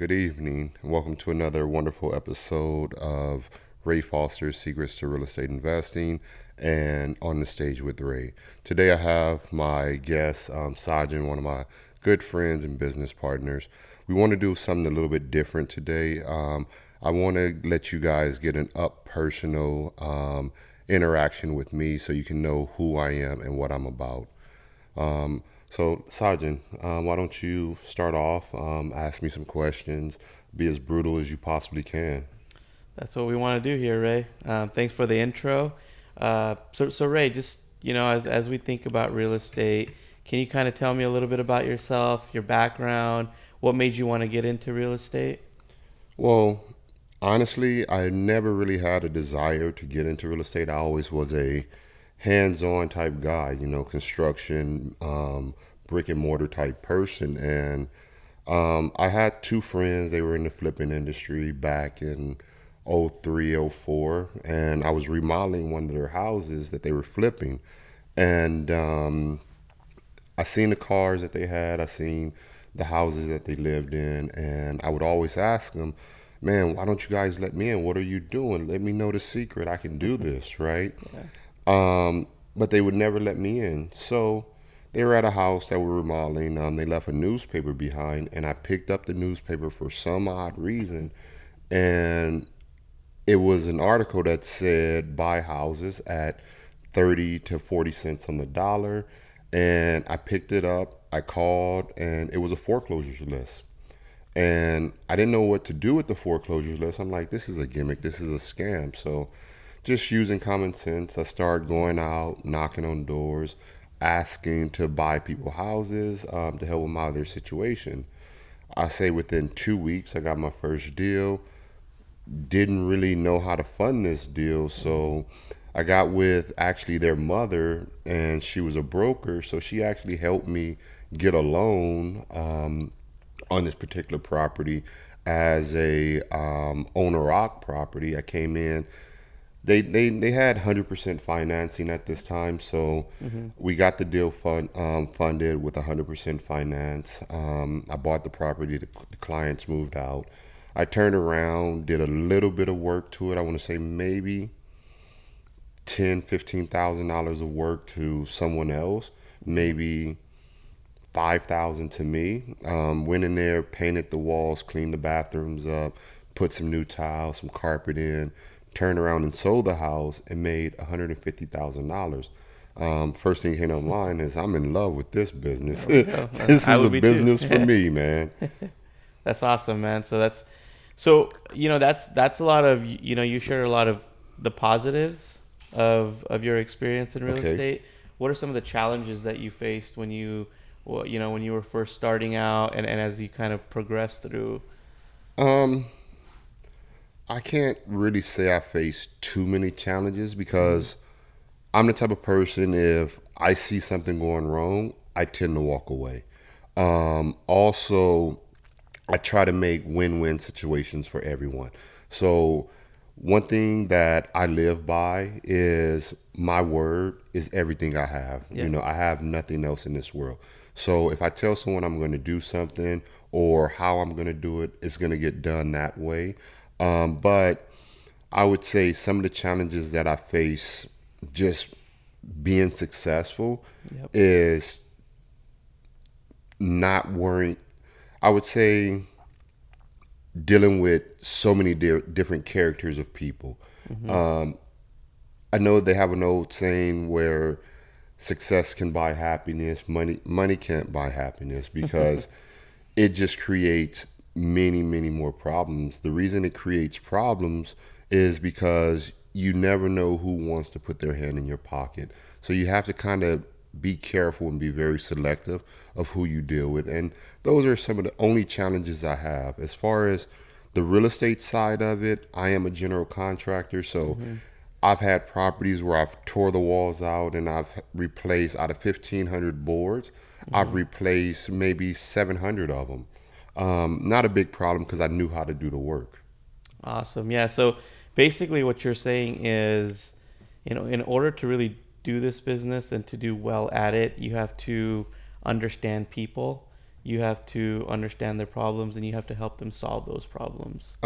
good evening, and welcome to another wonderful episode of Ray Foster's Secrets to Real Estate Investing and On the Stage with Ray. Today I have my guest, Saj, one of my good friends and business partners. We want to do something a little bit different today. I want to let you guys get an up personal interaction with me so you can know who I am and what I'm about. So, Sajin, why don't you start off, ask me some questions, be as brutal as you possibly can. That's what we want to do here, Ray. Thanks for the intro. So Ray, just as we think about real estate, can you kind of tell me a little bit about yourself, your background, what made you want to get into real estate? Well, honestly, I never really had a desire to get into real estate. I always was a hands-on type guy, construction, brick and mortar type person. And I had two friends. They were in the flipping industry back in '03, '04, and I was remodeling one of their houses that they were flipping. And I seen the cars that they had. I seen the houses that they lived in, and I would always ask them, "Man, why don't you guys let me in? What are you doing? Let me know the secret. I can do this, right?" Yeah. But they would never let me in. So they were at a house that we were remodeling. They left a newspaper behind, and I picked up the newspaper for some odd reason, and it was an article that said buy houses at 30 to 40 cents on the dollar. And I picked it up, I called, and it was a foreclosures list. And I didn't know what to do with the foreclosures list. I'm like, this is a gimmick, this is a scam. So just using common sense, I started going out, knocking on doors, asking to buy people houses to help them out of their situation. I say within 2 weeks, I got my first deal. Didn't really know how to fund this deal, so I got with actually their mother, and she was a broker, so she actually helped me get a loan on this particular property as a owner occ property. I came in. They had 100% financing at this time, so Mm-hmm. we got the deal funded with 100% finance. I bought the property. The clients moved out. I turned around, did a little bit of work to it. I want to say maybe $10,000, $15,000 of work to someone else, maybe 5,000 to me. Went in there, painted the walls, cleaned the bathrooms up, put some new tiles, some carpet in, turned around and sold the house and made $150,000. First thing came online is I'm in love with this business. There we go. This I is a would be too. business for me, man. That's awesome, man. So that's a lot of you shared a lot of the positives of your experience in real Okay. estate. What are some of the challenges that you faced when when you were first starting out and as you kind of progressed through? Um, I can't really say I faced too many challenges Mm-hmm. because I'm the type of person, if I see something going wrong, I tend to walk away. Also, I try to make win-win situations for everyone. So one thing that I live by is my word is everything I have. Yeah. I have nothing else in this world. So if I tell someone I'm going to do something or how I'm going to do it, it's going to get done that way. But I would say some of the challenges that I face just being successful Yep. is not worrying. I would say dealing with so many different characters of people. Mm-hmm. Um, I know they have an old saying where success can buy happiness, money can't buy happiness because it just creates many more problems. The reason it creates problems is because you never know who wants to put their hand in your pocket. So you have to kind of be careful and be very selective of who you deal with. And those are some of the only challenges I have. As far as the real estate side of it, I am a general contractor, so Mm-hmm. I've had properties where I've tore the walls out and I've replaced out of 1,500 boards, I've Mm-hmm. replaced maybe 700 of them. Not a big problem because I knew how to do the work. Awesome. Yeah. So basically, what you're saying is, in order to really do this business and to do well at it, you have to understand people you have to understand their problems and you have to help them solve those problems.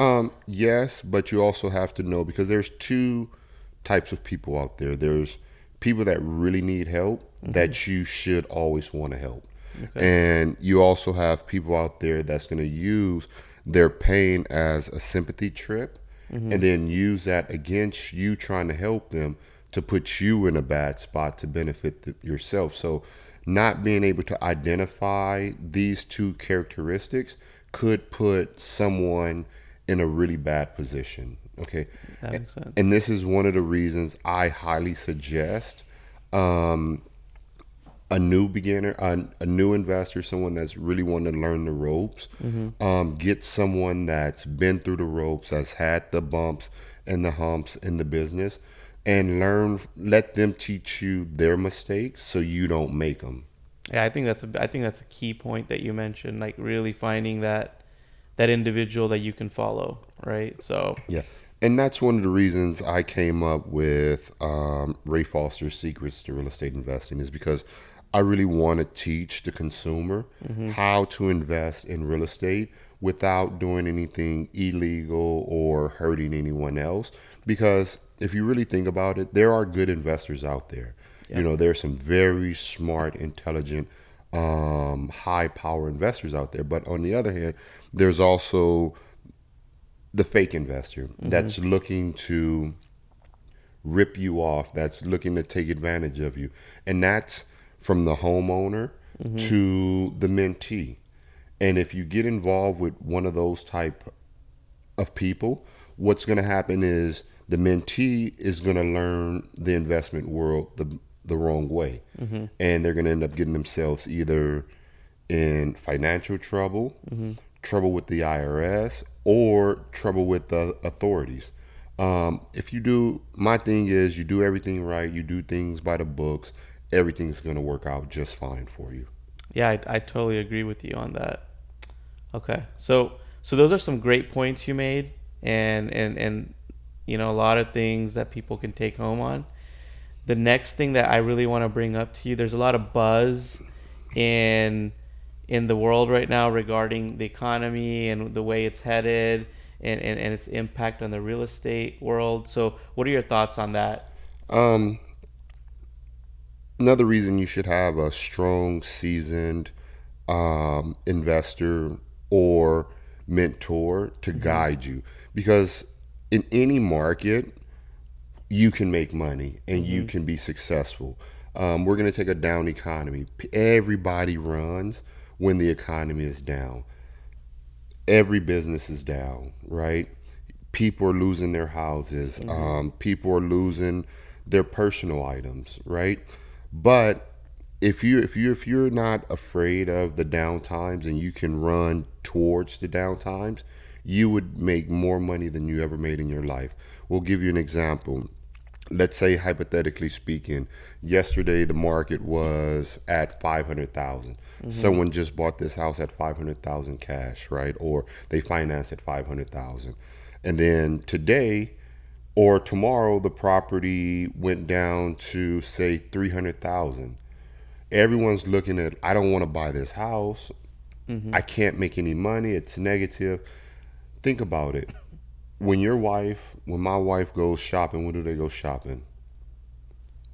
Yes, but you also have to know because there's two types of people out there. There's people that really need help Hmm. that you should always want to help. Okay. And you also have people out there that's going to use their pain as a sympathy trip Hmm. and then use that against you trying to help them to put you in a bad spot to benefit yourself. So, not being able to identify these two characteristics could put someone in a really bad position. Okay. That makes And sense. this is one of the reasons I highly suggest a new beginner, a new investor, someone that's really wanting to learn the ropes, Hmm. get someone that's been through the ropes, has had the bumps and the humps in the business, and learn. Let them teach you their mistakes so you don't make them. Yeah, I think that's a key point that you mentioned, like really finding that individual that you can follow, right? So, Yeah. And that's one of the reasons I came up with Ray Foster's Secrets to Real Estate Investing is because I really want to teach the consumer hmm, how to invest in real estate without doing anything illegal or hurting anyone else. Because if you really think about it, there are good investors out there. You yep. know, there's some very smart, intelligent, high power investors out there. But on the other hand, there's also the fake investor Hmm. that's looking to rip you off, that's looking to take advantage of you. And that's from the homeowner Hmm. to the mentee. And if you get involved with one of those type of people, what's going to happen is the mentee is going to learn the investment world the wrong way. Hmm. And they're going to end up getting themselves either in financial trouble, Hmm. trouble with the IRS, or trouble with the authorities. If you do, my thing is you do everything right, you do things by the books, everything's going to work out just fine for you. Yeah, I totally agree with you on that. Okay. So those are some great points you made, and a lot of things that people can take home on. The next thing that I really want to bring up to you, there's a lot of buzz in in the world right now regarding the economy and the way it's headed, and its impact on the real estate world. So what are your thoughts on that? Um, Another reason you should have a strong, seasoned investor or mentor to Hmm. guide you because in any market, you can make money and you Hmm. can be successful. We're going to take a down economy. Everybody runs when the economy is down. Every business is down, right? People are losing their houses. Hmm. People are losing their personal items, right? But if you're not afraid of the down times and you can run towards the down times, you would make more money than you ever made in your life. We'll give you an example. Let's say hypothetically speaking, yesterday the market was at 500,000. Hmm. Someone just bought this house at 500,000 cash, right? Or they financed at 500,000. And then today or tomorrow the property went down to say 300,000. Everyone's looking at, I don't want to buy this house. Hmm. I can't make any money. It's negative. Think about it. When my wife goes shopping, when do they go shopping?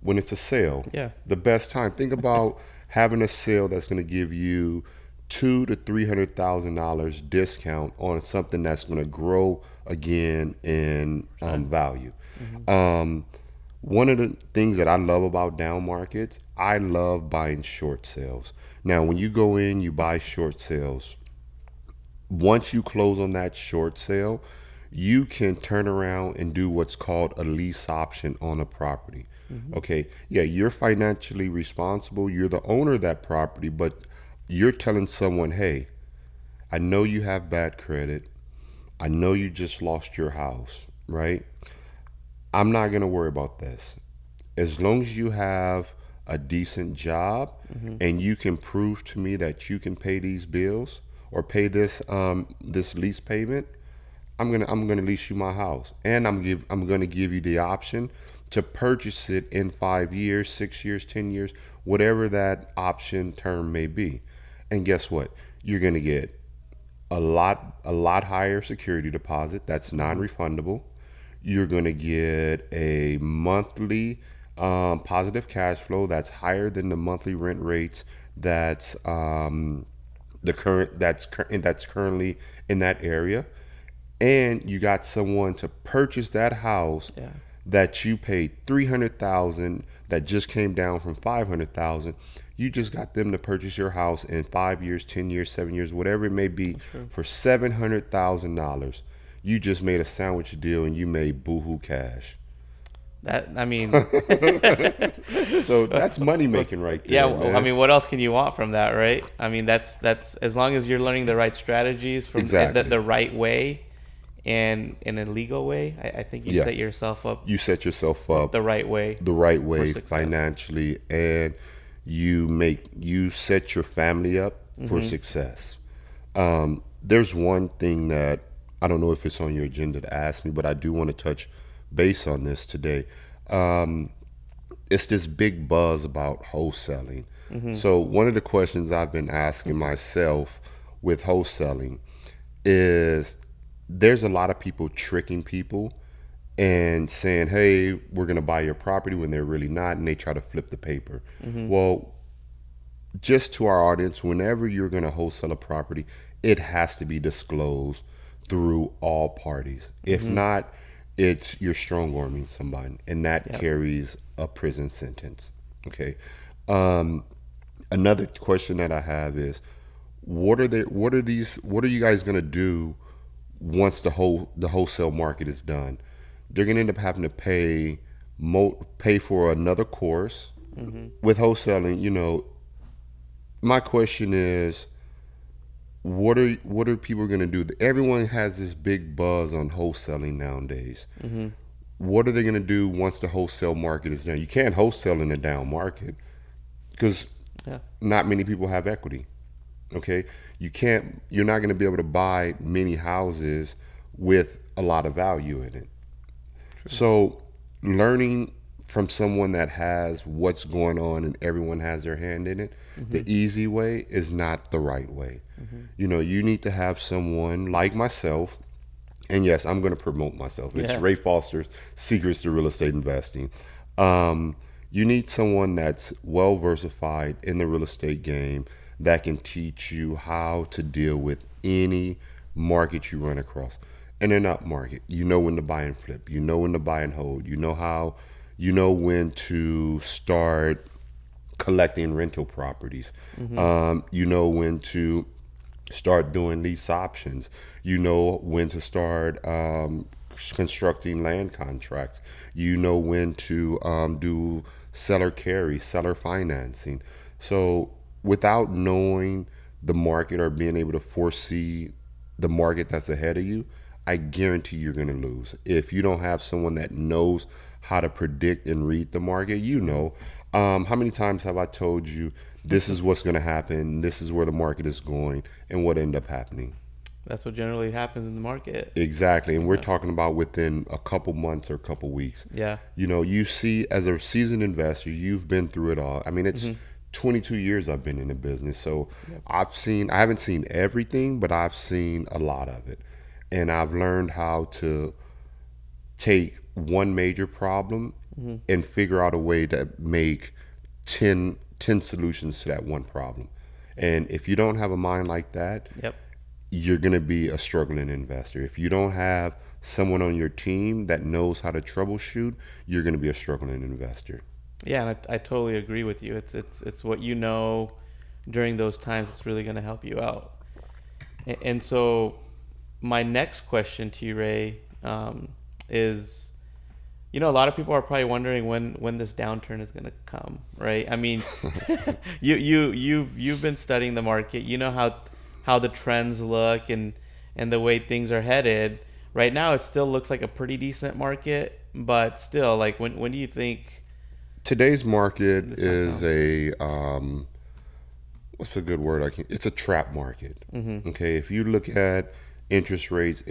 When it's a sale, Yeah. the best time. Think about having a sale that's going to give you $200,000 to $300,000 discount on something that's going to grow again in Time. value. Hmm. Um, One of the things that I love about down markets, I love buying short sales. Now, when you go in, you buy short sales. Once you close on that short sale, you can turn around and do what's called a lease option on a property. Hmm. Okay, yeah, you're financially responsible, you're the owner of that property, but you're telling someone, hey, I know you have bad credit, I know you just lost your house, right? I'm not going to worry about this. As long as you have a decent job Hmm. and you can prove to me that you can pay these bills or pay this lease payment, I'm gonna lease you my house, and I'm gonna give you the option to purchase it in 5 years, 6 years, 10 years, whatever that option term may be. And guess what? you're going to get a lot higher security deposit that's non-refundable. You're going to get a monthly positive cash flow that's higher than the monthly rent rates that's that's currently in that area, and you got someone to purchase that house Yeah. that you paid 300,000 that just came down from 500,000. You just got them to purchase your house in 5 years, 10 years, 7 years, whatever it may be, True. for $700,000. You just made a sandwich deal and you made boohoo cash. That I mean, So that's money making right yeah. there, I man. mean, what else can you want from that, right? I mean, that's as long as you're learning the right strategies from Exactly. the right way, and in a legal way. I think you Yeah. set yourself up You set yourself the up right way the right for way success. financially, and you set your family up for success. There's one thing that I don't know if it's on your agenda to ask me, but I do want to touch base on this today. It's this big buzz about wholesaling. So one of the questions I've been asking myself with wholesaling is, there's a lot of people tricking people and saying, "Hey, we're going to buy your property," when they're really not, and they try to flip the paper. Well, just to our audience, whenever you're going to wholesale a property, it has to be disclosed through all parties. If not, it's you're strong arming somebody, and that Yep. carries a prison sentence. Okay. Um, Another question that I have is, what are you guys going to do once the wholesale market is done? They're going to end up having to pay for another course with wholesaling. My question is, what are people going to do? Everyone has this big buzz on wholesaling nowadays. What are they going to do once the wholesale market is done? You can't wholesale in a down market because Yeah. not many people have equity. Okay, you're not going to be able to buy many houses with a lot of value in it. So learning from someone that has what's going on and everyone has their hand in it, the easy way is not the right way. You need to have someone like myself, and yes, I'm going to promote myself. It's Yeah. Ray Foster's Secrets to Real Estate Investing. You need someone that's well versatile in the real estate game that can teach you how to deal with any market you run across. In an up market, you know when to buy and flip. You know when to buy and hold. You know when to start collecting rental properties. You know when to start doing lease options. You know when to start constructing land contracts. You know when to do seller carry, seller financing. So without knowing the market or being able to foresee the market that's ahead of you, I guarantee you're going to lose. If you don't have someone that knows how to predict and read the market, how many times have I told you this is what's going to happen, this is where the market is going, and what ended up happening? That's what generally happens in the market. Exactly. And we're Yeah. talking about within a couple months or a couple weeks. Yeah. You see, as a seasoned investor, you've been through it all. I mean, it's 22 years I've been in the business. So Yep. I haven't seen everything, but I've seen a lot of it. And I've learned how to take one major problem and figure out a way to make 10 solutions to that one problem. And if you don't have a mind like that, Yep. you're going to be a struggling investor. If you don't have someone on your team that knows how to troubleshoot, you're going to be a struggling investor. Yeah, and I totally agree with you. It's what you know during those times that's really going to help you out. And so, my next question to you, Ray, is, a lot of people are probably wondering when this downturn is going to come, right? I mean, you've been studying the market. You know how the trends look and the way things are headed. Right now, it still looks like a pretty decent market, but still, like, when do you think Today's market this might is come? what's a good word? It's a trap market. Okay. If you look at interest rates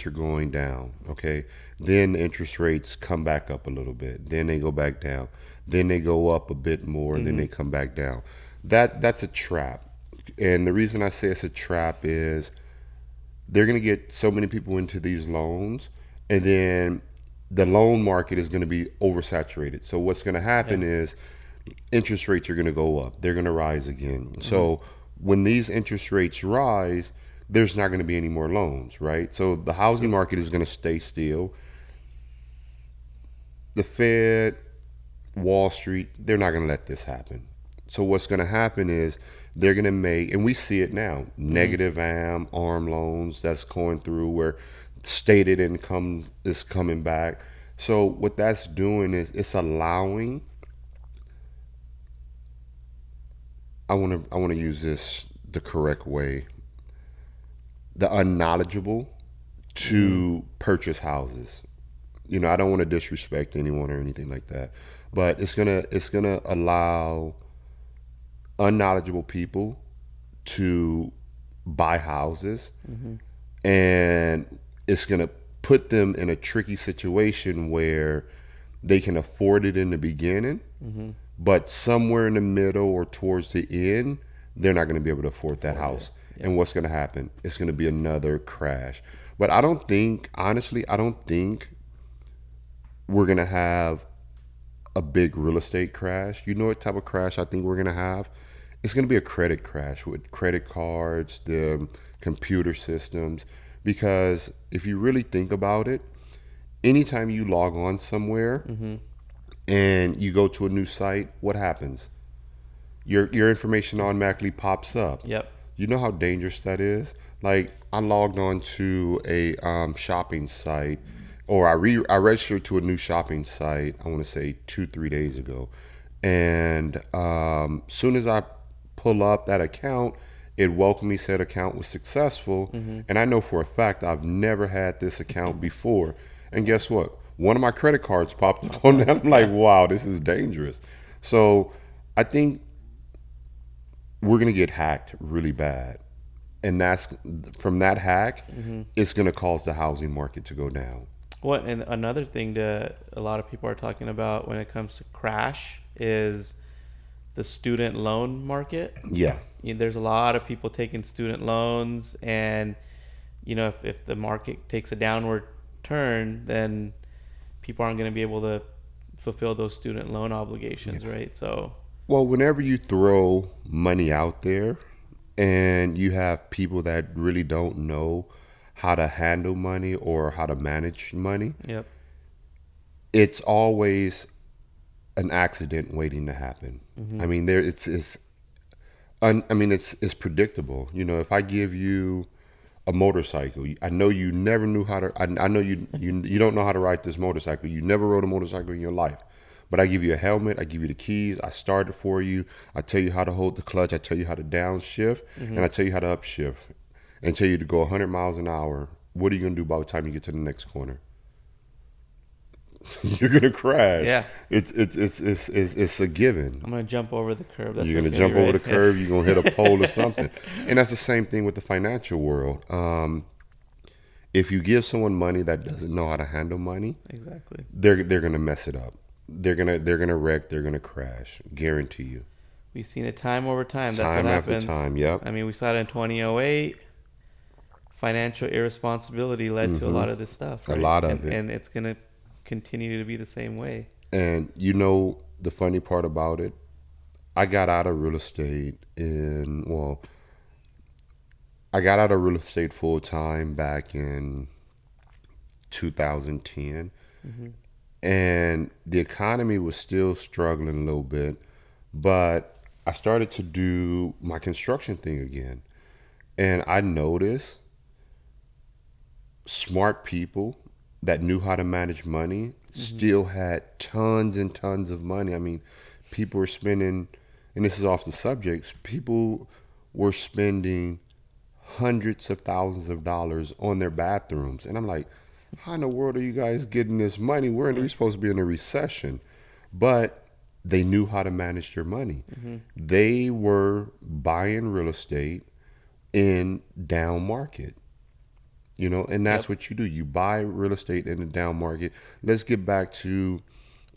are going down. Okay. Then interest rates come back up a little bit. Then they go back down. Then they go up a bit more. Then they come back down. That's a trap. And the reason I say it's a trap is they're going to get so many people into these loans, and then the loan market is going to be oversaturated. So what's going to Yeah. happen is interest rates are going to go up. They're going to rise again. Mm-hmm. So when these interest rates rise, there's not going to be any more loans, right? So the housing Yep. market is going to stay still. The Fed, Wall Street, they're not going to let this happen. So what's going to happen is they're going to make, and we see it now, Mm-hmm. negative arm loans that's going through where stated income is coming back. So what that's doing is it's allowing. I want to use this the correct way. The unknowledgeable Mm-hmm. to purchase houses. I don't want to disrespect anyone or anything like that, but it's gonna allow unknowledgeable people to buy houses, Mm-hmm. and it's going to put them in a tricky situation where they can afford it in the beginning, Mm-hmm. but somewhere in the middle or towards the end, they're not going to be able to afford that Afford it. house. Yep. And what's going to happen? It's going to be another crash. But I don't think, honestly, I don't think we're going to have a big real estate crash. You know what type of crash I think we're going to have? It's going to be a credit crash with credit cards, the computer systems. Because if you really think about it, anytime you log on somewhere Mm-hmm. and you go to a new site, what happens? Your information automatically pops up. Yep. You know how dangerous that is? Like I logged on to a shopping site, or I registered to a new shopping site. I want to say 2 3 days ago, and soon as I pull up that account, it welcomed me, said account was successful, Mm-hmm. and I know for a fact I've never had this account before. And guess what? One of my credit cards popped up Popped on up. that. I'm like, Yeah. wow, this is dangerous. So I think we're gonna get hacked really bad, and that's from that hack, Mm-hmm. it's gonna cause the housing market to go down. What and another thing that a lot of people are talking about when it comes to crash is the student loan market. Yeah, There's a lot of people taking student loans, and if the market takes a downward turn, then people aren't going to be able to fulfill those student loan yeah. obligations, right? So, Well, whenever you throw money out there, and you have people that really don't know how to handle money or how to manage money, yep, it's always an accident waiting to happen. mm-hmm. I mean, I mean, it's predictable. If I give you a motorcycle, I know you never knew how to. I know you don't know how to ride this motorcycle. You never rode a motorcycle in your life. But I give you a helmet. I give you the keys. I start it for you. I tell you how to hold the clutch. I tell you how to downshift, Mm-hmm. and I tell you how to upshift, and tell you to go 100 miles an hour. What are you gonna do by the time you get to the next corner? You're gonna crash. Yeah, It's a given. I'm going to jump over the curb. That's You're what's gonna going to jump be over the right. curve. You're gonna hit a pole or Yeah. something, and that's the same thing with the financial world. If you give someone money that doesn't know how to handle money, Exactly. they're gonna mess it up. They're gonna wreck. They're gonna crash. Guarantee you. We've seen it time over time. That's what Time after happens. time. Yep. I mean, we saw it in 2008. Financial irresponsibility led to a Hmm. lot of this stuff, A right? lot And of it. and it's going to continue to be the same way. And the funny part about it, I got out of real estate I got out of real estate full time back in 2010, Mm-hmm. and the economy was still struggling a little bit, but I started to do my construction thing again, and I noticed smart people that knew how to manage money Mm-hmm. still had tons and tons of money. I mean, people were spending, and this is off the subjects, people were spending hundreds of thousands of dollars on their bathrooms. And I'm like, how in the world are you guys getting this money? We're supposed to be in a recession. But they knew how to manage their money. Mm-hmm. They were buying real estate in down market. And that's Yep. what you do. You buy real estate in a down market. Let's get back to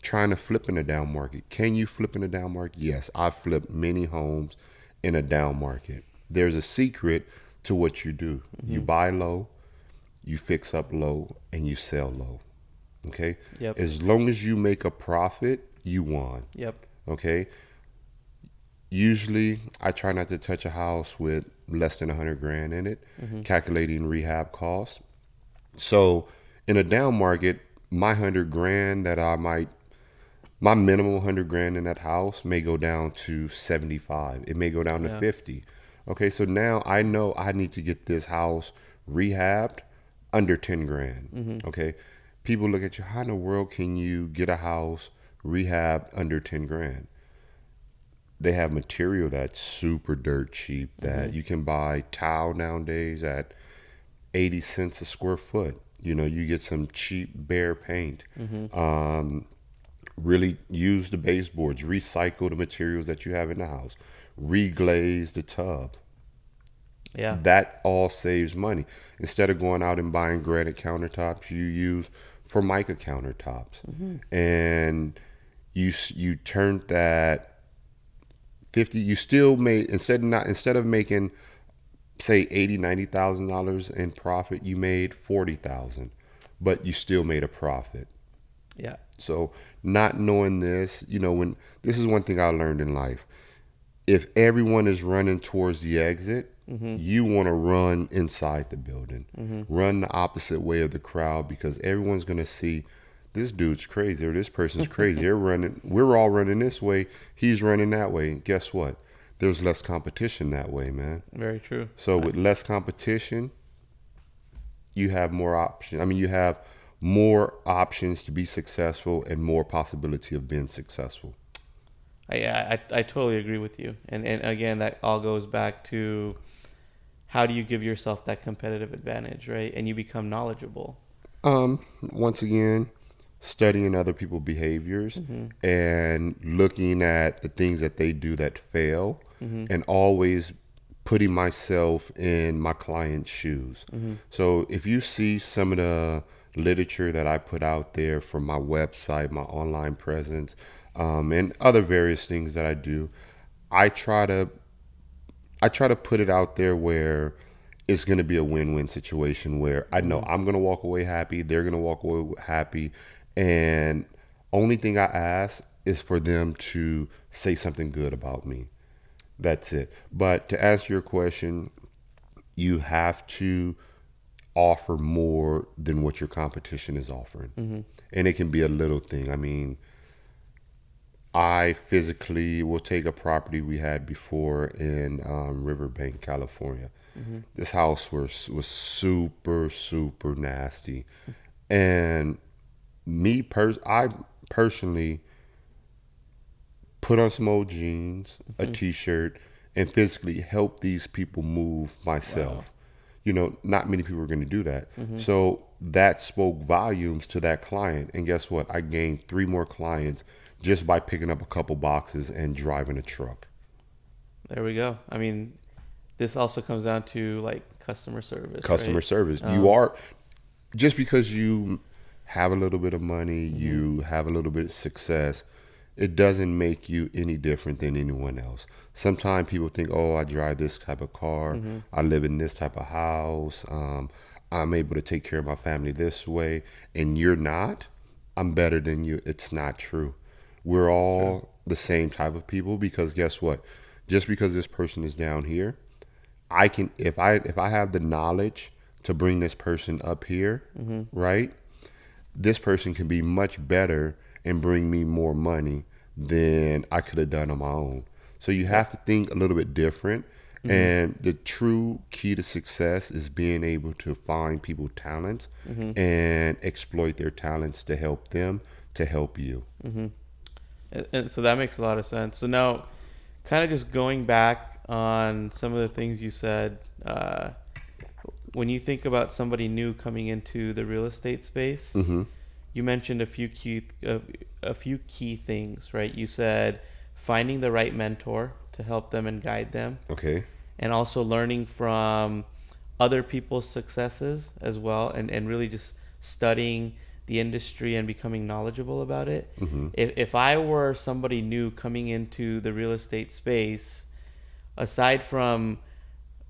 trying to flip in a down market. Can you flip in a down market? Yes, I've flipped many homes in a down market. there's a secret to what you do. You Mm-hmm. buy low, you fix up low, and you sell low. Okay? Yep. As long as you make a profit, you won. Yep. Okay? Usually, I try not to touch a house with less than 100 grand in it, Mm-hmm. calculating rehab costs. So, in a down market, my 100 grand that I might my minimum 100 grand in that house may go down to 75. It may go down to Yeah. 50. Okay, so now I know I need to get this house rehabbed under 10 grand. Mm-hmm. Okay, people look at you, how in the world can you get a house rehabbed under 10 grand? They have material that's super dirt cheap Mm-hmm. that you can buy tile nowadays at 80 cents a square foot. You know, you get some cheap bare paint. Mm-hmm. Really use the baseboards, recycle the materials that you have in the house, reglaze the tub. Yeah. That all saves money. Instead of going out and buying granite countertops, you use Formica countertops, Mm-hmm. and you turned that 50. You still made instead of making say 80, $90,000 in profit, you made 40,000, but you still made a profit. Yeah. So not knowing this, when this is one thing I learned in life. If everyone is running towards the exit, Mm-hmm. you want to run inside the building. Mm-hmm. Run the opposite way of the crowd because everyone's going to see this dude's crazy or this person's crazy. They're running. We're all running this way. He's running that way. And guess what? There's less competition that way, man. Very true. So with less competition, you have more options. I mean, you have more options to be successful and more possibility of being successful. I totally agree with you. And again, that all goes back to how do you give yourself that competitive advantage, right? And you become knowledgeable. Once again, studying other people's behaviors Mm-hmm. and looking at the things that they do that fail, Mm-hmm. and always putting myself in my client's shoes. Mm-hmm. So if you see some of the literature that I put out there from my website, my online presence, and other various things that I do, I try to I try to put it out there where it's going to be a win-win situation where I know Mm-hmm. I'm going to walk away happy, they're going to walk away happy, and only thing I ask is for them to say something good about me. That's it. But to answer your question, you have to offer more than what your competition is offering. Mm-hmm. And it can be a little thing. I mean, I physically will take a property we had before in Riverbank, California. Mm-hmm. This house was super super nasty, and I personally put on some old jeans, a Mm-hmm. t-shirt, and physically help these people move Wow. myself. Not many people are going to do that. Mm-hmm. So that spoke volumes to that client. And guess what? I gained three more clients just by picking up a couple boxes and driving a truck. There we go. I mean, this also comes down to like customer service, Customer right? service. You Um, are, just because you have a little bit of money, mm-hmm. you have a little bit of success, it doesn't make you any different than anyone else. Sometimes people think, oh, I drive this type of car, Mm-hmm. I live in this type of house, I'm able to take care of my family this way, and you're not. I'm better than you. It's not true. We're True. all the same type of people because guess what? Just because this person is down here, I can if I have the knowledge to bring this person up here, Mm-hmm. right? This person can be much better and bring me more money than I could have done on my own. So you Yep. have to think a little bit different. Mm-hmm. And the true key to success is being able to find people's talents Mm-hmm. and exploit their talents to help them to help you. Mm-hmm. And so that makes a lot of sense. So now, kind of just going back on some of the things you said, when you think about somebody new coming into the real estate space, Hmm. you mentioned a few key things, right? You said finding the right mentor to help them and guide them, Okay. and also learning from other people's successes as well, and really just studying the industry and becoming knowledgeable about it. Hmm. If I were somebody new coming into the real estate space, aside from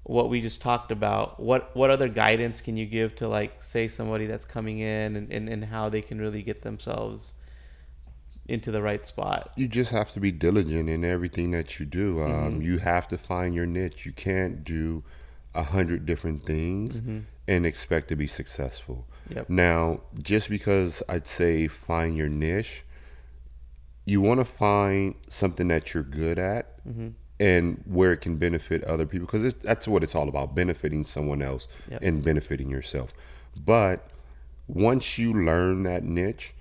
what we just talked about, what other guidance can you give to, like, say somebody that's coming in, and how they can really get themselves into the right spot? You just have to be diligent in everything that you do. Mm-hmm. You have to find your niche. You can't do 100 different things Mm-hmm. and expect to be successful. Yep. Now, just because I'd say find your niche, you want to find something that you're good at Mm-hmm. and where it can benefit other people, because that's what it's all about, benefiting someone else Yep. and benefiting yourself. But once you learn that niche,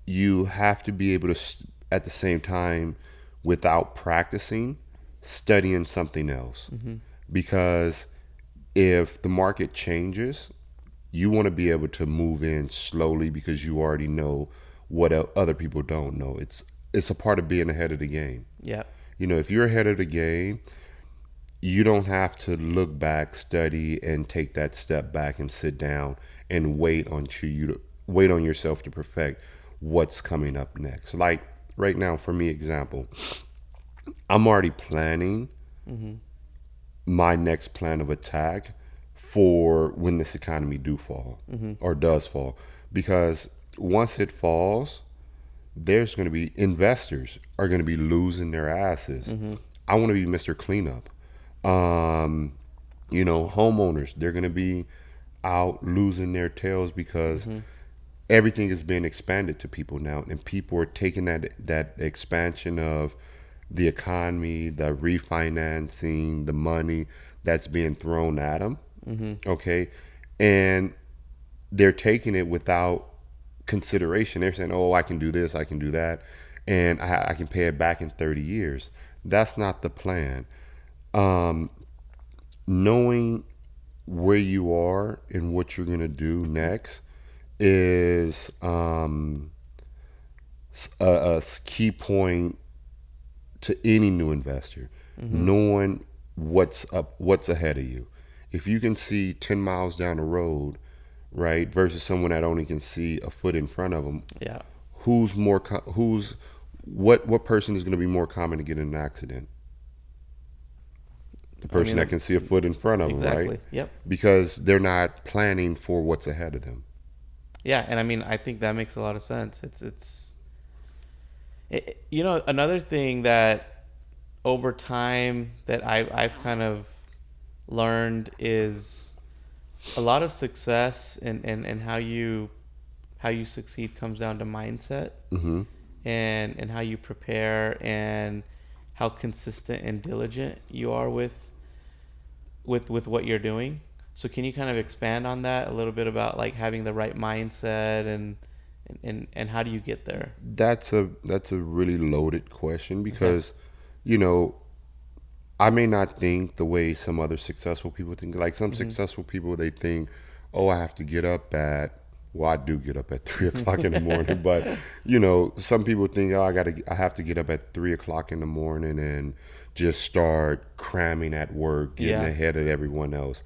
you have to be able to, at the same time, without practicing, studying something else. Mm-hmm. Because if the market changes, you want to be able to move in slowly because you already know what other people don't know. It's a part of being ahead of the game. Yep. You know, if you're ahead of the game, you don't have to look back, study, and take that step back and sit down and wait on yourself to perfect what's coming up next. Like right now, for me, example, I'm already planning Mm-hmm. my next plan of attack for when this economy do fall Mm-hmm. or does fall, because once it falls, there's going to be investors are going to be losing their asses. Mm-hmm. I want to be Mr. Cleanup. Um, homeowners, they're going to be out losing their tails because Mm-hmm. everything is being expanded to people now, and people are taking that expansion of the economy, the refinancing, the money that's being thrown at them. Mm-hmm. Okay, and they're taking it without consideration. They're saying, "Oh, I can do this, I can do that, and I can pay it back in 30 years." That's not the plan. Um, Knowing where you are and what you're gonna do next is a key point to any new investor. Mm-hmm. Knowing what's up, what's ahead of you. If you can see 10 miles down the road, right, versus someone that only can see a foot in front of them, Yeah. who's what person is going to be more common to get in an accident? The I person mean, that can see a foot in front of them, right? exactly. Yep. Because they're not planning for what's ahead of them. Yeah, and I mean, I think that makes a lot of sense. Another thing that over time that I've kind of learned is a lot of success, and how you succeed comes down to mindset, Mm-hmm. and how you prepare, and how consistent and diligent you are with what you're doing. So can you kind of expand on that a little bit about, like, having the right mindset, and how do you get there? That's a really loaded question Okay. because, you know, I may not think the way some other successful people think. Like some Mhm. successful people, they think, "Oh, I have to get up at." Well, I do get up at 3 o'clock in the morning, but some people think, "Oh, I have to get up at 3 o'clock in the morning and just start cramming at work, getting Yeah. ahead of everyone else."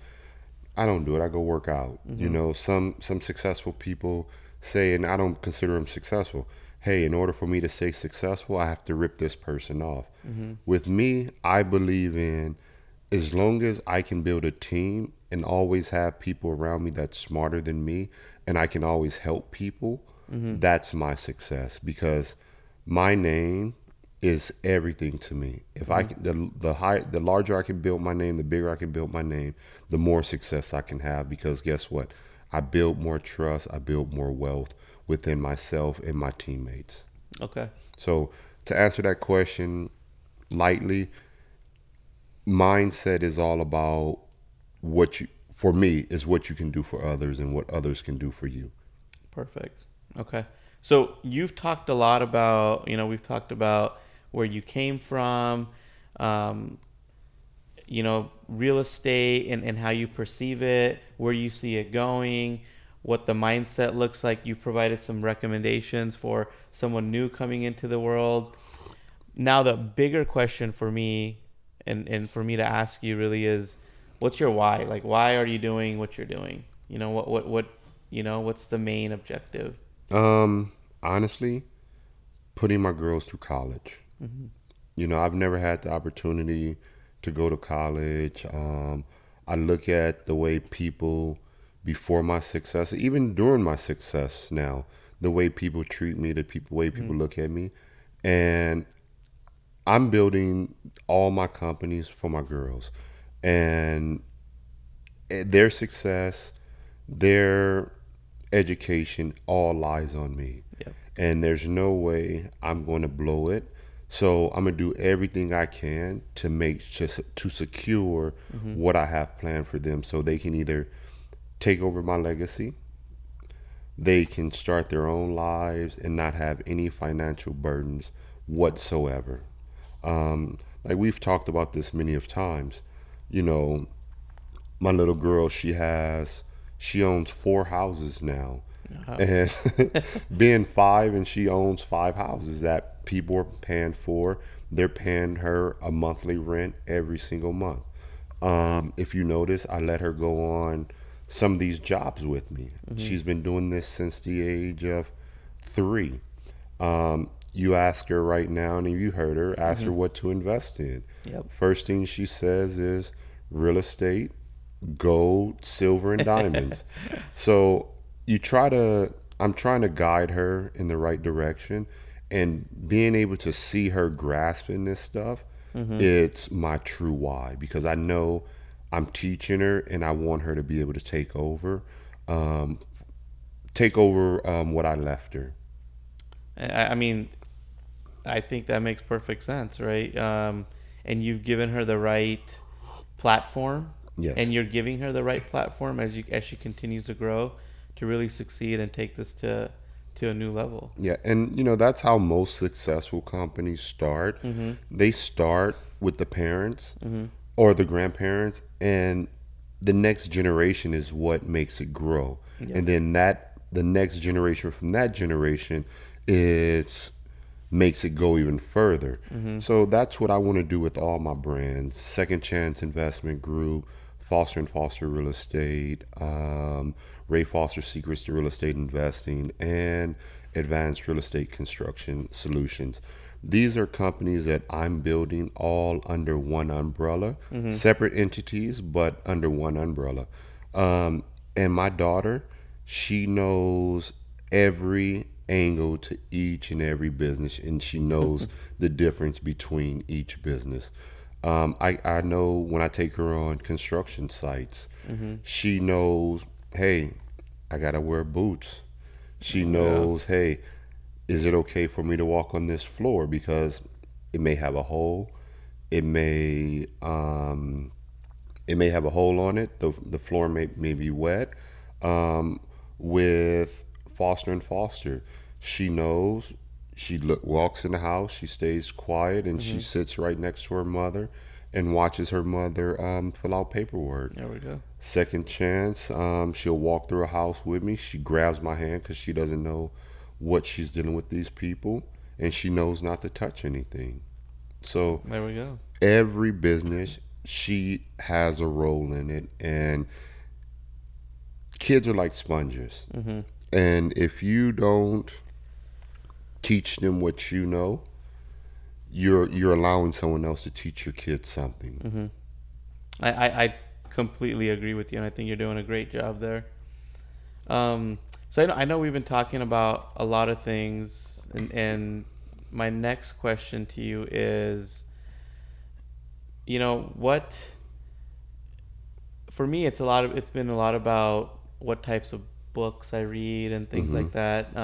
I don't do it. I go work out. Mhm. Some successful people say, and I don't consider them successful. Hey, in order for me to stay successful, I have to rip this person off. Mhm. With me, I believe in as long as I can build a team and always have people around me that's smarter than me, and I can always help people, Mhm. that's my success because my name is everything to me. If I Mhm. can, the larger I can build my name, the bigger I can build my name, the more success I can have. Because guess what? I build more trust. I build more wealth within myself and my teammates. Okay. So to answer that question lightly, mindset is all about what you, for me, is what you can do for others and what others can do for you. Perfect. Okay. So you've talked a lot about, we've talked about where you came from, um, real estate, and how you perceive it, where you see it going, what the mindset looks like. You provided some recommendations for someone new coming into the world. Now, the bigger question for me, and for me to ask you really is, what's your why? Like, why are you doing what you're doing? What's the main objective? Um, Honestly, putting my girls through college. Mm-hmm. I've never had the opportunity to go to college. I look at the way people before my success, even during my success now, the way people treat me, way people Mm-hmm. look at me, and I'm building all my companies for my girls, and their success, their education, all lies on me, Yep. and there's no way I'm going to blow it. So I'm gonna do everything I can to make just to secure Mm-hmm. what I have planned for them, so they can either take over my legacy, they can start their own lives and not have any financial burdens whatsoever. Like we've talked about this many of times. You know, my little girl, she owns 4 houses now, Wow. and being five, and she owns 5 houses that people are paying for. They're paying her a monthly rent every single month. If you notice, I let her go on some of these jobs with me. Mm-hmm. She's been doing this since the age of 3. You ask her right now, and you heard her, ask Mm-hmm. her what to invest in. Yep. First thing she says is real estate, gold, silver, and diamonds. So I'm trying to guide her in the right direction, and being able to see her grasping this stuff, Mm-hmm. it's my true why, because I know I'm teaching her and I want her to be able to um, take over what I left her. I mean, I think that makes perfect sense, right? And you've given her the right platform, and Yes. you're giving her the right platform as she continues to grow to really succeed and take this to a new level. Yeah, and that's how most successful companies start. Mm-hmm. They start with the parents Mm-hmm. or the grandparents, and the next generation is what makes it grow. Yep. And then the next generation from that generation is makes it go even further. Mm-hmm. So that's what I want to do with all my brands. Second Chance Investment Group, Foster and Foster Real Estate, Ray Foster Secrets to Real Estate Investing, and Advanced Real Estate Construction Solutions. These are companies that I'm building all under one umbrella, Mm-hmm. separate entities, but under one umbrella. And my daughter, she knows every angle to each and every business, and she knows the difference between each business. I know when I take her on construction sites, Mm-hmm. she knows, hey, I gotta wear boots. She There we go. knows, hey, is it okay for me to walk on this floor because it may have a hole, it may it may have a hole on it. The floor may be wet. Um, with Foster and Foster, she knows. Walks in the house. She stays quiet and she Mm-hmm. sits right next to her mother, and watches her mother fill out paperwork. There we go. Second Chance, she'll walk through a house with me. She grabs my hand because she doesn't know what she's dealing with these people, and she knows not to touch anything. So There we go. every business, she has a role in it, and kids are like sponges, Mm-hmm. and if you don't teach them what you know, you're allowing someone else to teach your kids something. Mm-hmm. I completely agree with you, and I think you're doing a great job there. So I know we've been talking about a lot of things, and my next question to you is, what for me it's been a lot about what types of books I read and things Hmm. like that.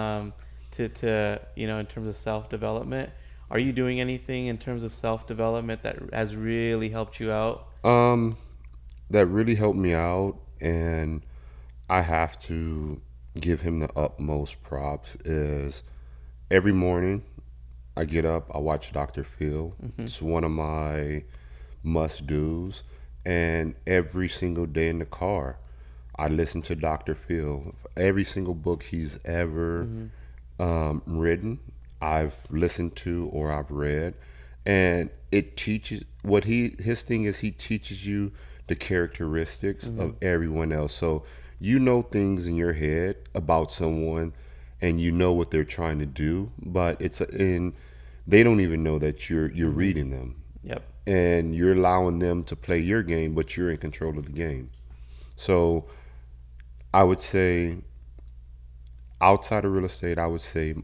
To in terms of self development, are you doing anything in terms of self development that has really helped you out? um that really helped me out, and I have to give him the utmost props, is every morning I get up, I watch Dr. Phil. Mm-hmm. It's one of my must do's. And every single day in the car, I listen to Dr. Phil. Every single book he's ever Mm-hmm. written, I've listened to or I've read. And it teaches what his thing is, he teaches you the characteristics Mm-hmm. of everyone else. So you know things in your head about someone, and you know what they're trying to do, but and they don't even know that you're Mm-hmm. reading them. Yep. and you're allowing them to play your game, but you're in control of the game. So I would say outside of real estate, I would say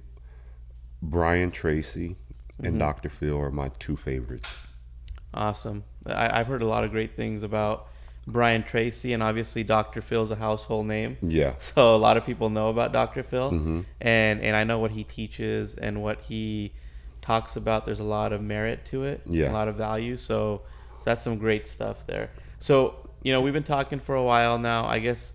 Brian Tracy and Hmm. Dr. Phil are my two favorites. Awesome. I've heard a lot of great things about Brian Tracy, and obviously Dr. Phil's a household name. Yeah. So a lot of people know about Dr. Phil, Hmm. and I know what he teaches and what he talks about. There's a lot of merit to it, a Yeah. lot of value. So that's some great stuff there. So, we've been talking for a while now. I guess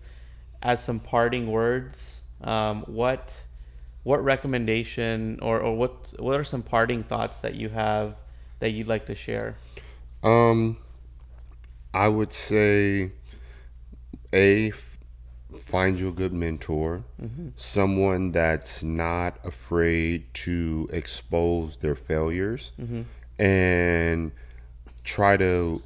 as some parting words, what recommendation or what are some parting thoughts that you have that you'd like to share? Um, I would say a find you a good mentor, Mm-hmm. someone that's not afraid to expose their failures Mm-hmm. and try to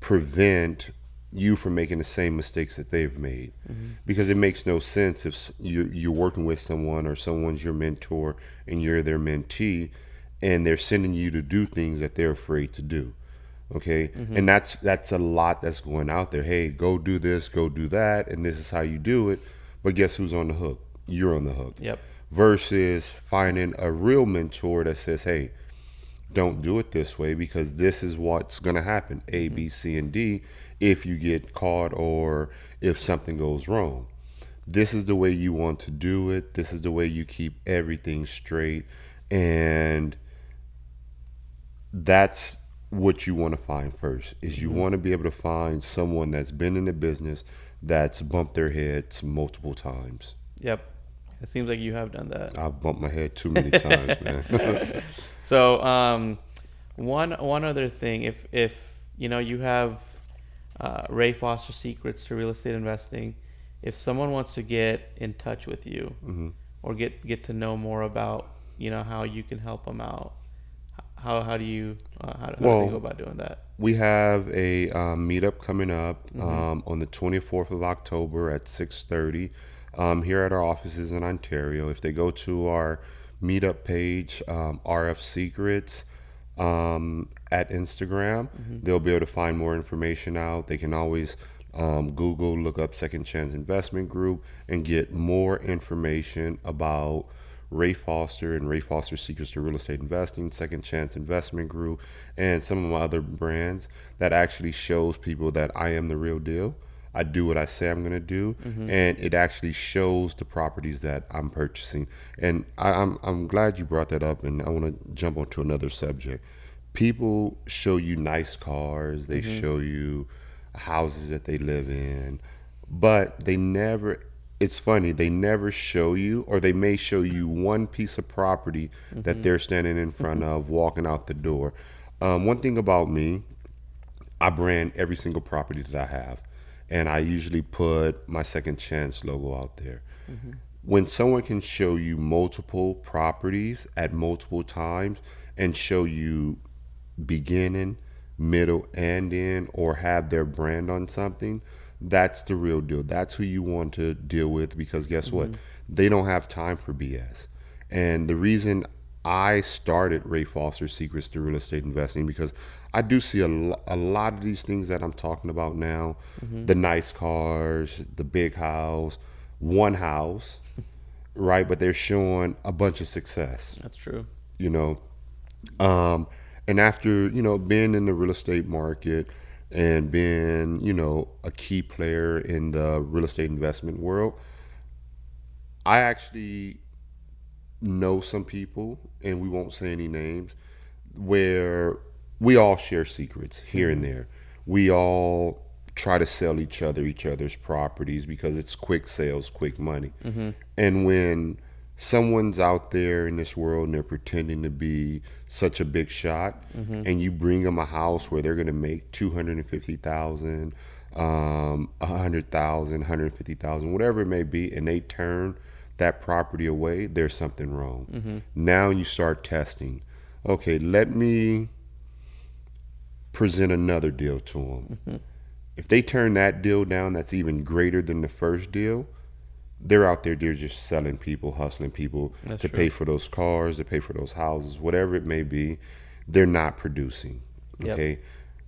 prevent you from making the same mistakes that they've made. Mm-hmm. Because it makes no sense if you're working with someone or someone's your mentor and you're their mentee and they're sending you to do things that they're afraid to do. Okay, Mm-hmm. and that's a lot that's going out there. Hey, go do this, go do that, and this is how you do it. But guess who's on the hook? You're on the hook. Yep. Versus finding a real mentor that says, hey, don't do it this way because this is what's going to happen: A, Mm-hmm. B, C, and D. If you get caught or if something goes wrong, this is the way you want to do it. This is the way you keep everything straight. And that's what you want to find first is you Mm-hmm. want to be able to find someone that's been in the business, that's bumped their heads multiple times. Yep. It seems like you have done I've bumped my head too many times, man. that. So, one other thing, if you have Ray Foster secrets to real estate investing, if someone wants to get in touch with you Hmm. or get to know more about how you can help them out, how do you how do they go Well, about doing that? we have a meetup coming up Mm-hmm. on the 24th of October at 6:30 here at our offices in Ontario. If they go to our meetup page, RF Secrets, at Instagram, Mm-hmm. they'll be able to find more information out. They can always Google, look up Second Chance Investment Group, and get more information about Ray Foster and Ray Foster Secrets to Real Estate Investing, Second Chance Investment Group, and some of my other brands that actually shows people that I am the real deal. I do what I say I'm going to do, Mm-hmm. and it actually shows the properties that I'm purchasing. And I'm glad you brought that up, and I want to jump onto another subject. People show you nice cars, they Mm-hmm. show you houses that they live in, but they never, it's funny, they never show you, or they may show you one piece of property that Mm-hmm. they're standing in front of walking out the door. One thing about me, I brand every single property that I have, and I usually put my Second Chance logo out there. Mm-hmm. When someone can show you multiple properties at multiple times and show you beginning, middle, and end, or have their brand on something, that's the real deal. That's who you want to deal with because guess what? Mm-hmm. They don't have time for BS. And the reason I started Ray Foster Secrets to Real Estate Investing because I do see a lot of these things that I'm talking about now, Mm-hmm. the nice cars, the big house, one house, right? But they're showing a bunch of success, That's true. you know. Um, and after, being in the real estate market and being, a key player in the real estate investment world, I actually know some people, and we won't say any names, where we all share secrets here Mm-hmm. and there. We all try to sell each other's properties because it's quick sales, quick money. Mm-hmm. And when someone's out there in this world and they're pretending to be such a big shot, Mm-hmm. and you bring them a house where they're going to make 250,000, 100,000, 150,000, whatever it may be, and they turn that property away, there's something wrong. Mm-hmm. Now you start testing. Okay, let me present another deal to them. Mm-hmm. If they turn that deal down, that's even greater than the first deal. They're out there, they're just selling people, hustling people That's to pay true. for those cars, to pay for those houses, whatever it may be. They're not producing. Yep. Okay.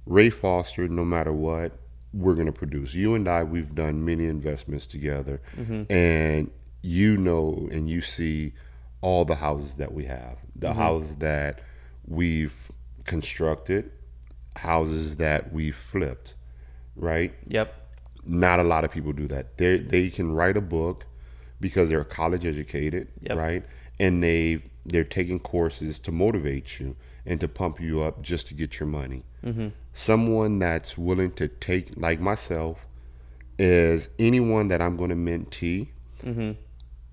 Ray Foster, no matter what, we're going to produce. You and I, we've done many investments together, Mm-hmm. and you know, and you see all the houses that we have, the Mm-hmm. houses that we've constructed, houses that we've flipped, right? Yep. Not a lot of people do that. They can write a book because they're college educated, Yep. right? And they're taking courses to motivate you and to pump you up just to get your money. Mm-hmm. Someone that's willing to take, like myself, is anyone that I'm going to mentee Mm-hmm.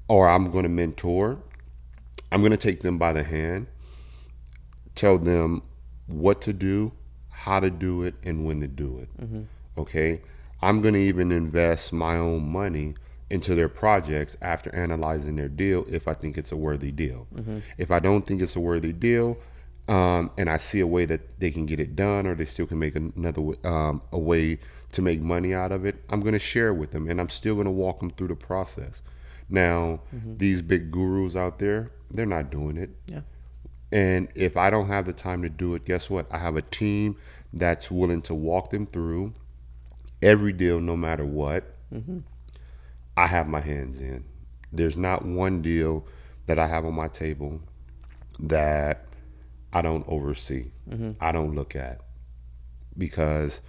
or I'm going to mentor. I'm going to take them by the hand, tell them what to do, how to do it, and when to do it. Mm-hmm. Okay? I'm going to even invest my own money into their projects after analyzing their deal if I think it's a worthy deal. Mm-hmm. If I don't think it's a worthy deal, and I see a way that they can get it done or they still can make a way to make money out of it, I'm going to share with them and I'm still going to walk them through the process. Now, Mm-hmm. these big gurus out there, they're not doing it. Yeah. And if I don't have the time to do it, guess what? I have a team that's willing to walk them through every deal, no matter what. Mm-hmm. I have my hands in. There's not one deal that I have on my table that I don't oversee, Mm-hmm. I don't look at, because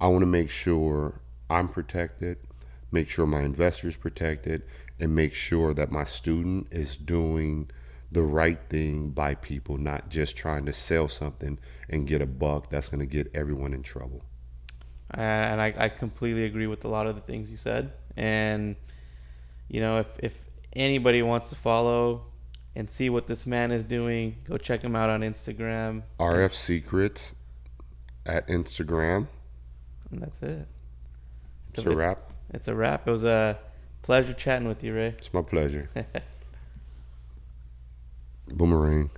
I want to make sure I'm protected, make sure my investors protected, and make sure that my student is doing the right thing by people, not just trying to sell something and get a buck that's going to get everyone in trouble. And I completely agree with a lot of the things you said. And if anybody wants to follow and see what this man is doing, go check him out on Instagram. RF Secrets at Instagram. And that's it. It's a wrap. It's a wrap. It was a pleasure chatting with you, Ray. It's my pleasure. Boomerang.